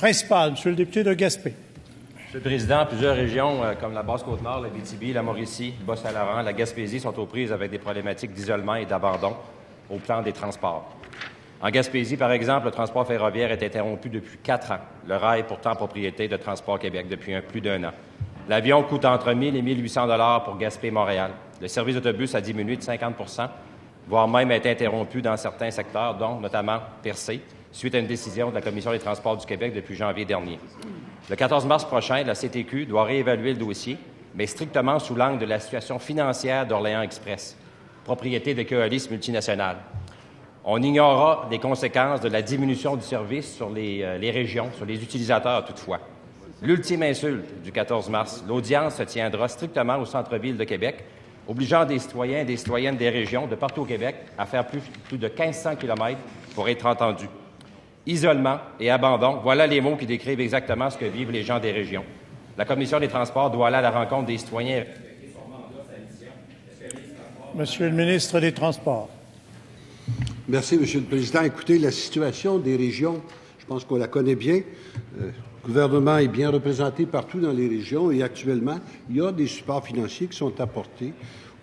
principale. Monsieur le député de Gaspé. Monsieur le Président, plusieurs régions comme la Basse-Côte-Nord, la Abitibi, la Mauricie, le Bas-Saint-Laurent, la Gaspésie sont aux prises avec des problématiques d'isolement et d'abandon au plan des transports. En Gaspésie, par exemple, le transport ferroviaire est interrompu depuis 4 ans. Le rail est pourtant propriété de Transport Québec depuis plus d'1 an. L'avion coûte entre 1 000 et 1 800 $ pour Gaspé-Montréal. Le service d'autobus a diminué de 50 %, voire même a été interrompu dans certains secteurs, dont notamment Percé, suite à une décision de la Commission des transports du Québec depuis janvier dernier. Le 14 mars prochain, la CTQ doit réévaluer le dossier, mais strictement sous l'angle de la situation financière d'Orléans Express, propriété de Keolis multinationale. On ignorera les conséquences de la diminution du service sur les régions, sur les utilisateurs toutefois. L'ultime insulte du 14 mars, l'audience se tiendra strictement au centre-ville de Québec, obligeant des citoyens et des citoyennes des régions de partout au Québec à faire plus de 1500 km pour être entendus. Isolement et abandon, voilà les mots qui décrivent exactement ce que vivent les gens des régions. La Commission des transports doit aller à la rencontre des citoyens. Monsieur le ministre des Transports. Merci, Monsieur le Président. Écoutez, la situation des régions, je pense qu'on la connaît bien. Le gouvernement est bien représenté partout dans les régions et actuellement, il y a des supports financiers qui sont apportés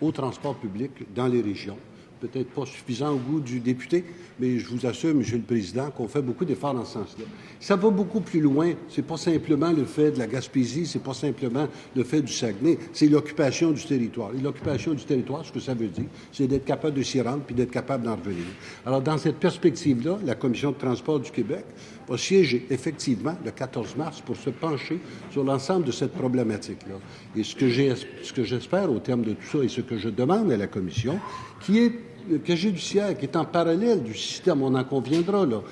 au transport public dans les régions. Peut-être pas suffisant au goût du député, mais je vous assure, Monsieur le Président, qu'on fait beaucoup d'efforts dans ce sens-là. Ça va beaucoup plus loin. C'est pas simplement le fait de la Gaspésie, c'est pas simplement le fait du Saguenay, c'est l'occupation du territoire. Et l'occupation du territoire, ce que ça veut dire, c'est d'être capable de s'y rendre puis d'être capable d'en revenir. Alors, dans cette perspective-là, la Commission de transport du Québec va siéger effectivement le 14 mars pour se pencher sur l'ensemble de cette problématique-là. Et ce que j'espère au terme de tout ça et ce que je demande à la Commission, qui est le casier judiciaire qui est en parallèle du système, on en conviendra, là.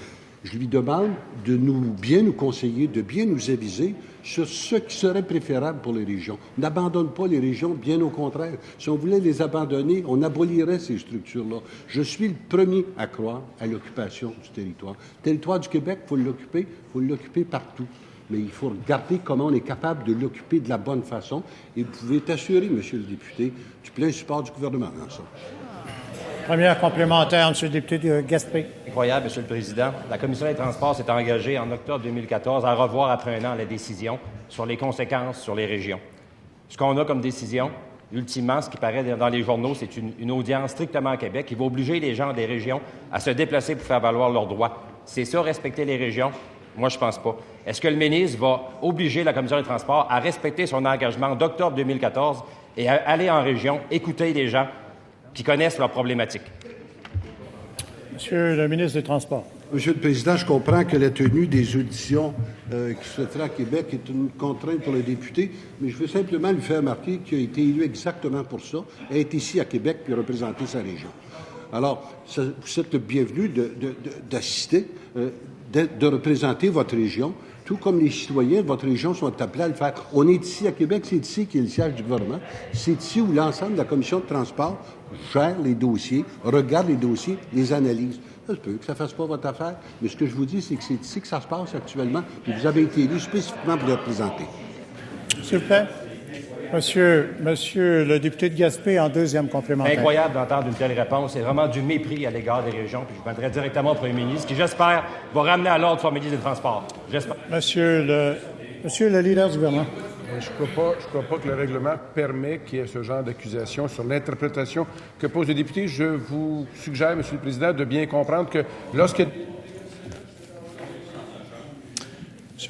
Je lui demande de bien nous conseiller, de bien nous aviser sur ce qui serait préférable pour les régions. On n'abandonne pas les régions, bien au contraire. Si on voulait les abandonner, on abolirait ces structures-là. Je suis le premier à croire à l'occupation du territoire. Le territoire du Québec, il faut l'occuper partout. Mais il faut regarder comment on est capable de l'occuper de la bonne façon. Et vous pouvez être assuré, Monsieur le député, du plein support du gouvernement dans ça. Première complémentaire, Monsieur le député de Gaspé. Incroyable, Monsieur le Président. La Commission des transports s'est engagée en octobre 2014 à revoir après 1 an la décision sur les conséquences sur les régions. Ce qu'on a comme décision, ultimement, ce qui paraît dans les journaux, c'est une audience strictement à Québec qui va obliger les gens des régions à se déplacer pour faire valoir leurs droits. C'est ça, respecter les régions? Moi, je pense pas. Est-ce que le ministre va obliger la Commission des transports à respecter son engagement d'octobre 2014 et à aller en région, écouter les gens qui connaissent leurs problématiques? Monsieur le ministre des Transports. Monsieur le Président, je comprends que la tenue des auditions qui se fera à Québec est une contrainte pour le député, mais je veux simplement lui faire remarquer qu'il a été élu exactement pour ça, est ici à Québec puis représenter sa région. Alors, vous êtes le bienvenu d'assister, de représenter votre région, tout comme les citoyens de votre région sont appelés à le faire. On est ici à Québec, c'est ici qui est le siège du gouvernement. C'est ici où l'ensemble de la Commission de transport gère les dossiers, regarde les dossiers, les analyse. Ça se peut que ça ne fasse pas votre affaire, mais ce que je vous dis, c'est que c'est ici que ça se passe actuellement, et vous avez été élu spécifiquement pour le représenter. S'il vous plaît. Monsieur le député de Gaspé, en deuxième complémentaire. Incroyable d'entendre une telle réponse. C'est vraiment du mépris à l'égard des régions. Puis je m'adresse directement au premier ministre, qui, j'espère, va ramener à l'ordre son ministre des Transports. J'espère. Monsieur le leader du gouvernement. Je ne crois pas que le règlement permet qu'il y ait ce genre d'accusation sur l'interprétation que pose le député. Je vous suggère, Monsieur le Président, de bien comprendre que lorsque...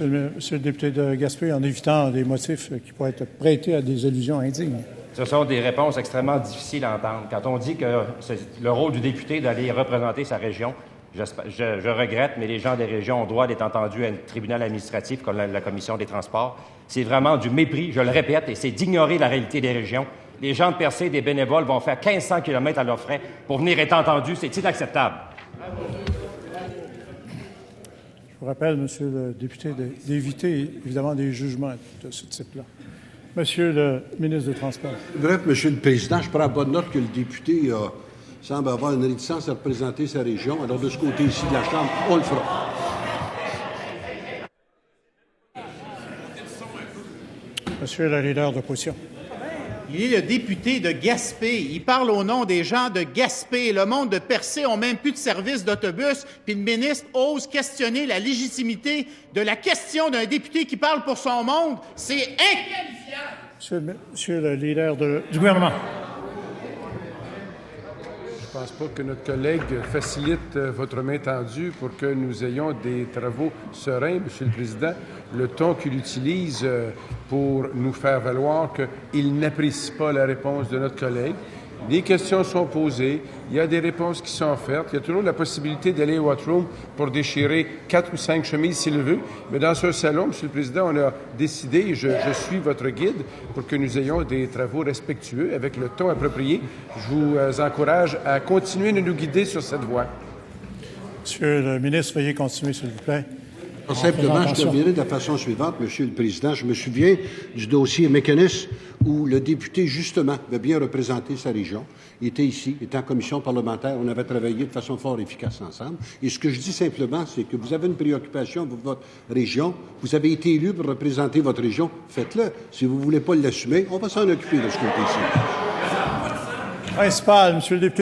Monsieur le député de Gaspé, en évitant des motifs qui pourraient être prêtés à des allusions indignes. Ce sont des réponses extrêmement difficiles à entendre. Quand on dit que c'est le rôle du député d'aller représenter sa région, je regrette, mais les gens des régions ont droit d'être entendus à un tribunal administratif comme la Commission des transports. C'est vraiment du mépris, je le répète, et c'est d'ignorer la réalité des régions. Les gens de Percé, des bénévoles, vont faire 1500 km à leurs frais pour venir être entendus. C'est inacceptable. Je vous rappelle, Monsieur le député, d'éviter évidemment des jugements de ce type-là. Monsieur le ministre des Transports. Bref, Monsieur le Président, je prends bonne note que le député semble avoir une réticence à représenter sa région. Alors, de ce côté-ci de la Chambre, on le fera. Monsieur le leader d'opposition. Il est le député de Gaspé. Il parle au nom des gens de Gaspé. Le monde de Percé n'a même plus de service d'autobus. Puis le ministre ose questionner la légitimité de la question d'un député qui parle pour son monde. C'est inqualifiable. Monsieur le leader du gouvernement. Je ne pense pas que notre collègue facilite votre main tendue pour que nous ayons des travaux sereins, Monsieur le Président. Le ton qu'il utilise pour nous faire valoir qu'il n'apprécie pas la réponse de notre collègue. Des questions sont posées, il y a des réponses qui sont offertes. Il y a toujours la possibilité d'aller au hot room pour déchirer 4 ou 5 chemises s'il le veut. Mais dans ce salon, Monsieur le Président, on a décidé, et je suis votre guide, pour que nous ayons des travaux respectueux avec le ton approprié. Je vous encourage à continuer de nous guider sur cette voie. Monsieur le ministre, veuillez continuer, s'il vous plaît. Simplement, je terminerai de la façon suivante, Monsieur le Président. Je me souviens du dossier Mécanisme où le député, justement, avait bien représenté sa région. Il était ici, il était en commission parlementaire. On avait travaillé de façon fort efficace ensemble. Et ce que je dis simplement, c'est que vous avez une préoccupation pour votre région. Vous avez été élu pour représenter votre région. Faites-le. Si vous ne voulez pas l'assumer, on va s'en occuper de ce côté-ci. Principal, Monsieur le député.